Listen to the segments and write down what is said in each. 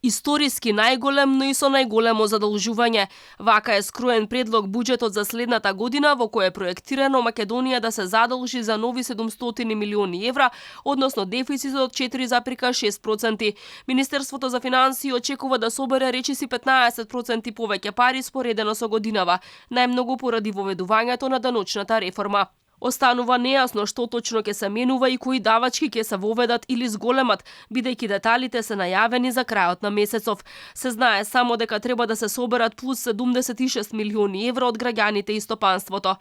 Историски најголем, но и со најголемо задолжување. Вака е скроен предлог буџетот за следната година, во кој е проектирано Македонија да се задолжи за нови 700 милиони евра, односно дефицитот 4,6%. Министерството за финансии очекува да собере речиси 15% повеќе пари споредено со годинава, најмногу поради воведувањето на даночната реформа. Останува нејасно што точно ќе се менува и кои давачки ќе се воведат или зголемат, бидејќи деталите се најавени за крајот на месецов. Се знае само дека треба да се соберат плюс 76 милиони евра од граѓаните и стопанството.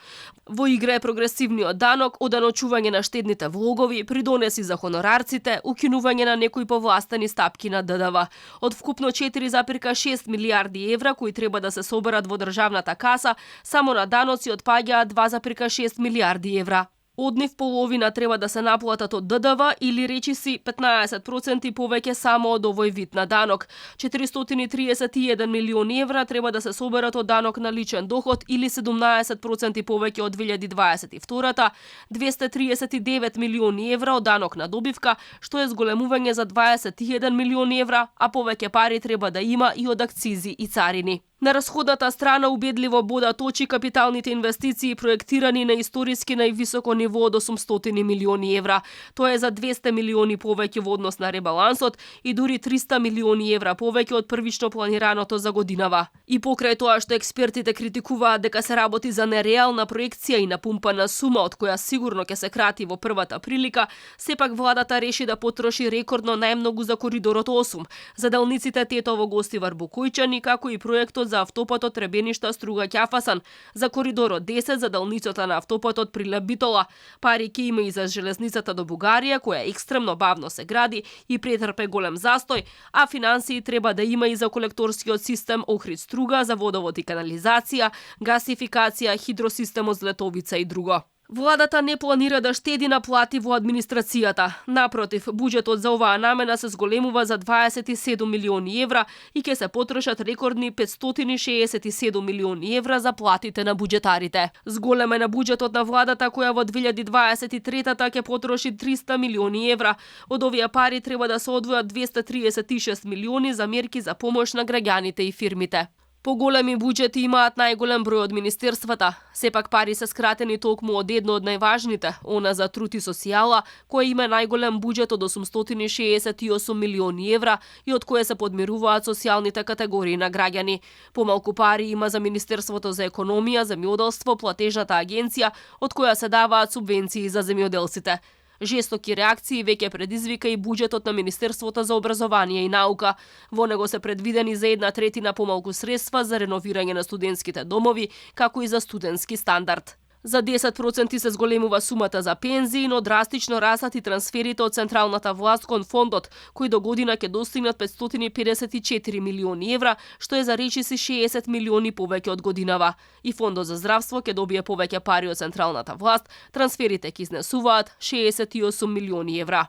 Во игра е прогресивниот данок, оданочување на штедните влогови, придонеси за хонорарците, укинување на некои повластени стапки на ДДВ. Од вкупно 4,6 милиарди евра кои треба да се соберат во државната каса, само на даноци отпаѓаат 2,6 милиарди евра. Од нив половина треба да се наплатат од ДДВ или речиси 15% повеќе само од овој вид на данок. 431 милиони евра треба да се соберат од данок на личен доход или 17% повеќе од 2022-та, 239 милиони евра од данок на добивка, што е зголемување за 21 милиони евра, а повеќе пари треба да има и од акцизи и царини. На расходната страна убедливо бодат очи капиталните инвестиции проектирани на историски највисоко ниво од 800 милиони евра. Тоа е за 200 милиони повеќе во однос на ребалансот и дури 300 милиони евра повеќе од првично планираното за годинава. И покрај тоа што експертите критикуваат дека се работи за нереална проекција и напумпана сума од која сигурно ќе се крати во првата прилика, сепак владата реши да потроши рекордно најмногу за коридорот 8, за делниците Тетово Гостивар Букојчани, како и проектот за автопатот Требеништа Струга Ќафасан, за коридорот 10 за делницата на автопатот Прилеп Битола. Пари ќе има и за железницата до Бугарија, која екстремно бавно се гради и претрпе голем застој, а финансии треба да има и за колекторскиот систем Охрид Струга, за водовод и канализација, гасификација, хидросистемот Злетовица и друго. Владата не планира да штеди на плати во администрацијата. Напротив, буџетот за оваа намена се зголемува за 27 милиони евра и ќе се потрошат рекордни 567 милиони евра за платите на буџетарите. Зголемен е буџетот на владата која во 2023-та ќе потроши 300 милиони евра. Од овие пари треба да се одвојат 236 милиони за мерки за помош на граѓаните и фирмите. Поголеми буџети имаат најголем број од министерствата. Сепак пари се скратени толкму од едно од најважните, она за труд и социјала, која има најголем буџет од 868 милиони евра и од кое се подмируваат социјалните категории на граѓани. Помалку пари има за Министерството за економија, земјоделство, платежната агенција, од која се даваат субвенции за земјоделците. Жестоки реакции веќе предизвика и буџетот на Министерството за образование и наука. Во него се предвидени за 1/3 помалку средства за реновирање на студентските домови, како и за студентски стандард. За 10% се зголемува сумата за пензии, но драстично растат и трансферите од централната власт кон фондот, кои до година ќе достигнат 554 милиони евра, што е за речиси 60 милиони повеќе од годинава. И фондот за здравство ќе добие повеќе пари од централната власт, трансферите ќе изнесуваат 68 милиони евра.